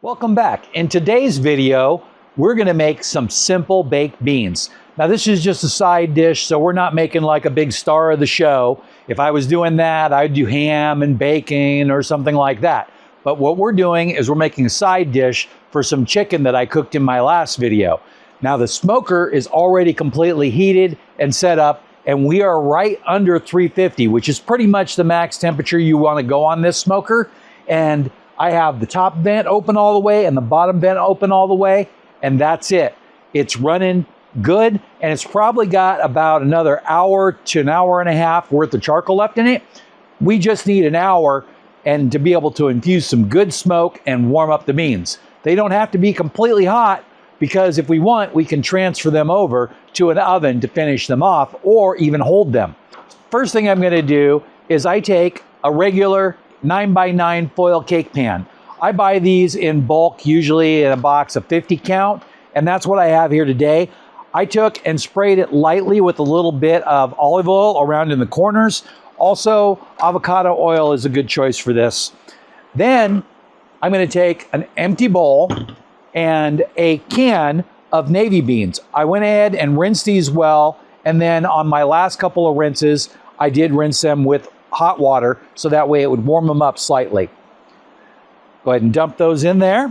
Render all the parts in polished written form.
Welcome back. In today's video, we're going to make some simple baked beans. Now this is just a side dish, so we're not making like a big star of the show. If I was doing that, I'd do ham and bacon or something like that. But what we're doing is we're making a side dish for some chicken that I cooked in my last video. Now the smoker is already completely heated and set up, and we are right under 350, which is pretty much the max temperature you want to go on this smoker. And I have the top vent open all the way and the bottom vent open all the way, and that's it. It's running good, and it's probably got about another hour to an hour and a half worth of charcoal left in it. We just need an hour and to be able to infuse some good smoke and warm up the beans. They don't have to be completely hot, because if we want, we can transfer them over to an oven to finish them off or even hold them. First thing I'm going to do is I take a regular 9x9 foil cake pan. I buy these in bulk, usually in a box of 50 count, and that's what I have here today. I took and sprayed it lightly with a little bit of olive oil around in the corners. Also, avocado oil is a good choice for this. Then I'm going to take an empty bowl and a can of navy beans. I went ahead and rinsed these well, and then on my last couple of rinses, I did rinse them with hot water, so that way it would warm them up slightly. Go ahead and dump those in there.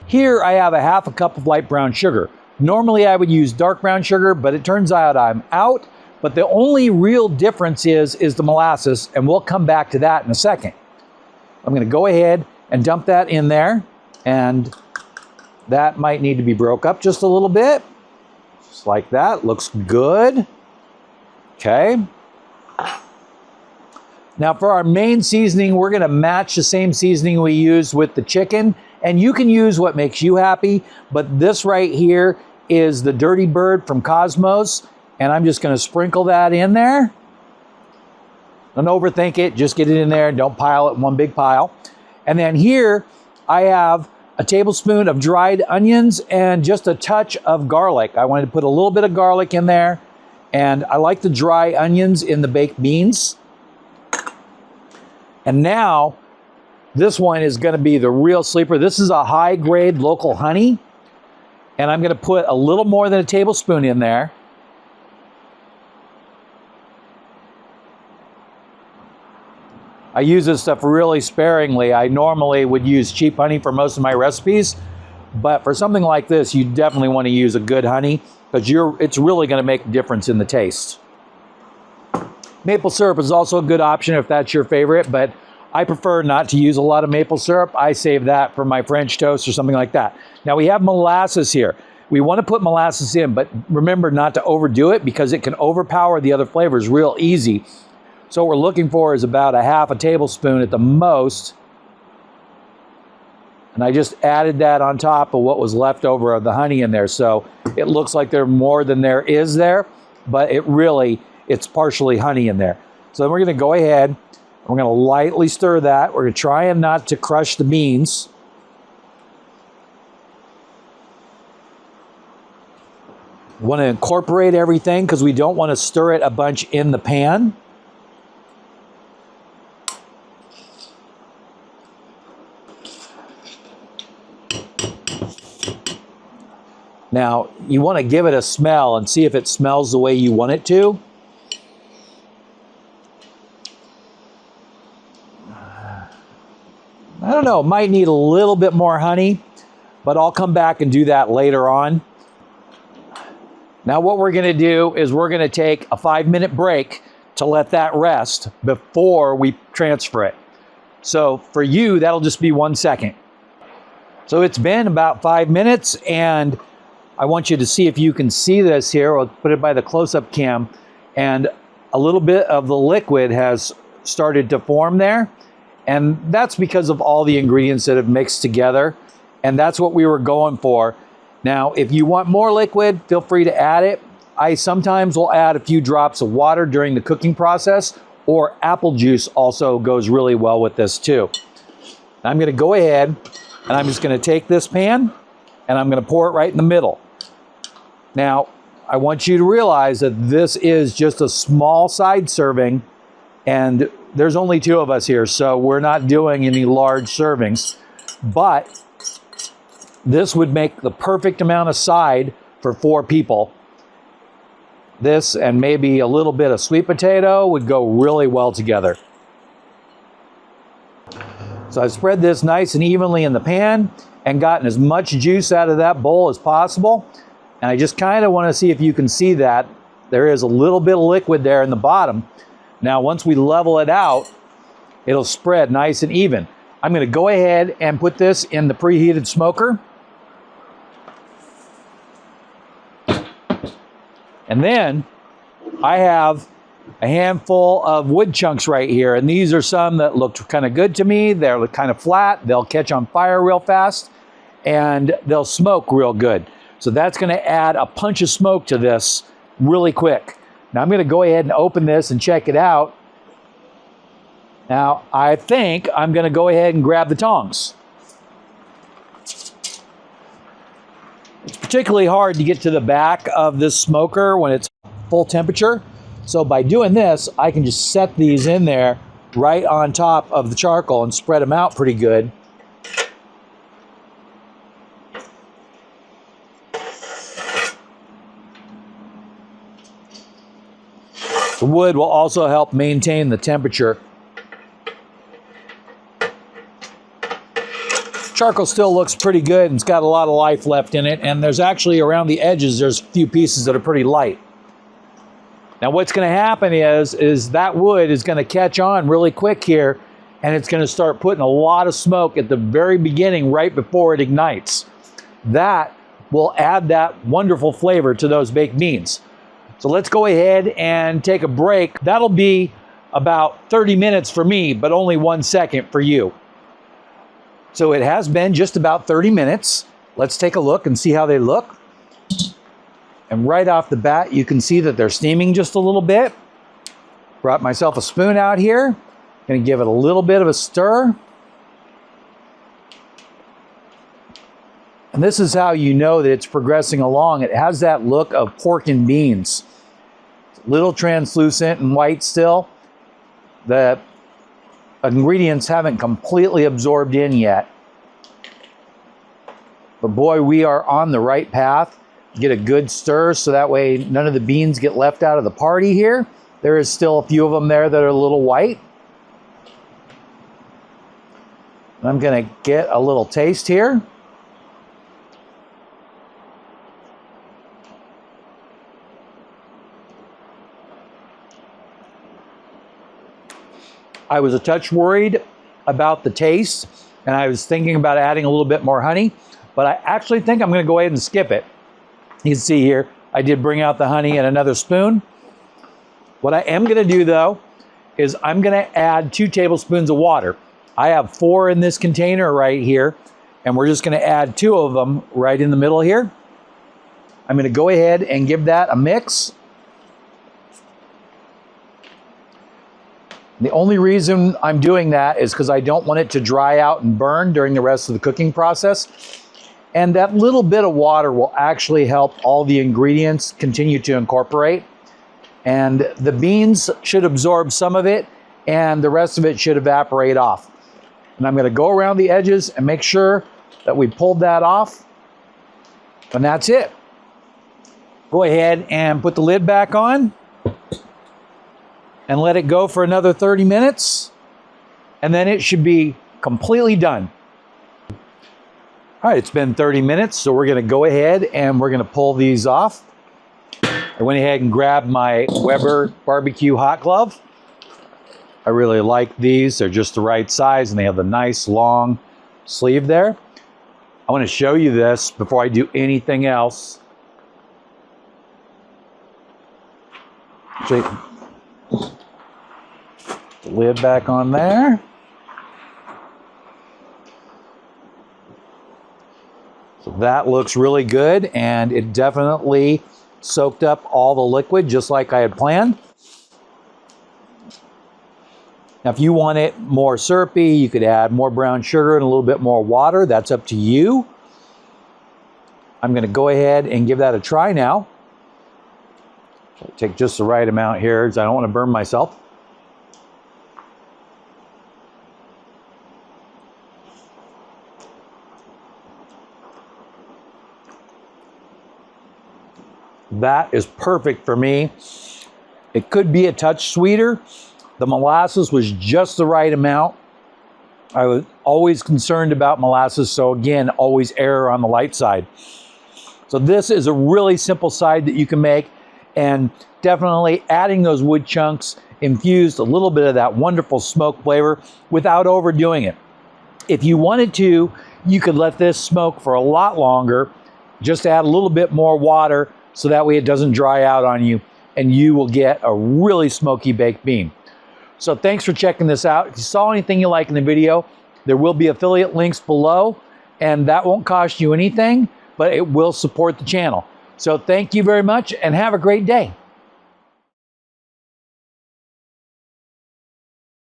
Here I have a half a cup of light brown sugar. Normally I would use dark brown sugar, but it turns out I'm out. But the only real difference is the molasses, and we'll come back to that in a second. I'm going to go ahead and dump that in there, and that might need to be broke up just a little bit. Just like that. Looks good. Okay. Now for our main seasoning, we're going to match the same seasoning we use with the chicken, and you can use what makes you happy, but this right here is the Dirty Bird from Cosmos, and I'm just going to sprinkle that in there. Don't overthink it, just get it in there, don't pile it in one big pile. And then here I have a tablespoon of dried onions and just a touch of garlic. I wanted to put a little bit of garlic in there, and I like the dry onions in the baked beans. And now, this one is going to be the real sleeper. This is a high-grade local honey, and I'm going to put a little more than a tablespoon in there. I use this stuff really sparingly. I normally would use cheap honey for most of my recipes, but for something like this, you definitely want to use a good honey, because it's really going to make a difference in the taste. Maple syrup is also a good option if that's your favorite, but I prefer not to use a lot of maple syrup. I save that for my French toast or something like that. Now we have molasses here. We want to put molasses in, but remember not to overdo it, because it can overpower the other flavors real easy. So what we're looking for is about a half a tablespoon at the most. And I just added that on top of what was left over of the honey in there. So it looks like there's more than there is there, but it's partially honey in there. So then we're going to go ahead, we're going to lightly stir that. We're going to try and not to crush the beans. We want to incorporate everything, because we don't want to stir it a bunch in the pan. Now, you want to give it a smell and see if it smells the way you want it to. I don't know, it might need a little bit more honey, but I'll come back and do that later on. Now what we're going to do is we're going to take a 5-minute break to let that rest before we transfer it. So for you, that'll just be 1 second. So it's been about 5 minutes, and I want you to see if you can see this here. I'll put it by the close-up cam, and a little bit of the liquid has started to form there. And that's because of all the ingredients that have mixed together. And that's what we were going for. Now, if you want more liquid, feel free to add it. I sometimes will add a few drops of water during the cooking process, or apple juice also goes really well with this too. I'm going to go ahead and I'm just going to take this pan and I'm going to pour it right in the middle. Now, I want you to realize that this is just a small side serving, and there's only 2 of us here, so we're not doing any large servings. but this would make the perfect amount of side for 4 people. This and maybe a little bit of sweet potato would go really well together. So I spread this nice and evenly in the pan and gotten as much juice out of that bowl as possible. And I just kind of want to see if you can see that. There is a little bit of liquid there in the bottom. Now, once we level it out, it'll spread nice and even. I'm going to go ahead and put this in the preheated smoker. And then I have a handful of wood chunks right here. And these are some that looked kind of good to me. They're kind of flat. They'll catch on fire real fast and they'll smoke real good. So that's going to add a punch of smoke to this really quick. Now I'm going to go ahead and open this and check it out. Now I think I'm going to go ahead and grab the tongs. It's particularly hard to get to the back of this smoker when it's full temperature. So by doing this, I can just set these in there right on top of the charcoal and spread them out pretty good. The wood will also help maintain the temperature. Charcoal still looks pretty good and it's got a lot of life left in it, and there's actually around the edges there's a few pieces that are pretty light. Now what's going to happen is that wood is going to catch on really quick here, and it's going to start putting a lot of smoke at the very beginning right before it ignites. That will add that wonderful flavor to those baked beans. So let's go ahead and take a break. That'll be about 30 minutes for me, but only 1 second for you. So it has been just about 30 minutes. Let's take a look and see how they look. And right off the bat, you can see that they're steaming just a little bit. Brought myself a spoon out here. Gonna give it a little bit of a stir. And this is how you know that it's progressing along. It has that look of pork and beans. It's a little translucent and white still. The ingredients haven't completely absorbed in yet. But boy, we are on the right path. Get a good stir so that way none of the beans get left out of the party here. There is still a few of them there that are a little white. I'm going to get a little taste here. I was a touch worried about the taste, and I was thinking about adding a little bit more honey, but I actually think I'm going to go ahead and skip it. You can see here, I did bring out the honey and another spoon. What I am going to do though, is I'm going to add 2 tablespoons of water. I have 4 in this container right here, and we're just going to add 2 of them right in the middle here. I'm going to go ahead and give that a mix. The only reason I'm doing that is because I don't want it to dry out and burn during the rest of the cooking process. And that little bit of water will actually help all the ingredients continue to incorporate. And the beans should absorb some of it, and the rest of it should evaporate off. And I'm going to go around the edges and make sure that we pulled that off. And that's it. Go ahead and put the lid back on and let it go for another 30 minutes. And then it should be completely done. All right, it's been 30 minutes, so we're going to go ahead and we're going to pull these off. I went ahead and grabbed my Weber barbecue hot glove. I really like these. They're just the right size, and they have the nice long sleeve there. I want to show you this before I do anything else. Take the lid back on there. So that looks really good, and it definitely soaked up all the liquid just like I had planned. Now, if you want it more syrupy, you could add more brown sugar and a little bit more water. That's up to you. I'm going to go ahead and give that a try now. Take just the right amount here because I don't want to burn myself. That is perfect for me. It could be a touch sweeter. The molasses was just the right amount. I was always concerned about molasses, so again, always err on the light side. So this is a really simple side that you can make, and definitely adding those wood chunks infused a little bit of that wonderful smoke flavor without overdoing it. If you wanted to, you could let this smoke for a lot longer. Just add a little bit more water so that way it doesn't dry out on you, and you will get a really smoky baked bean. So thanks for checking this out. If you saw anything you like in the video, there will be affiliate links below, and that won't cost you anything, but it will support the channel. So thank you very much and have a great day.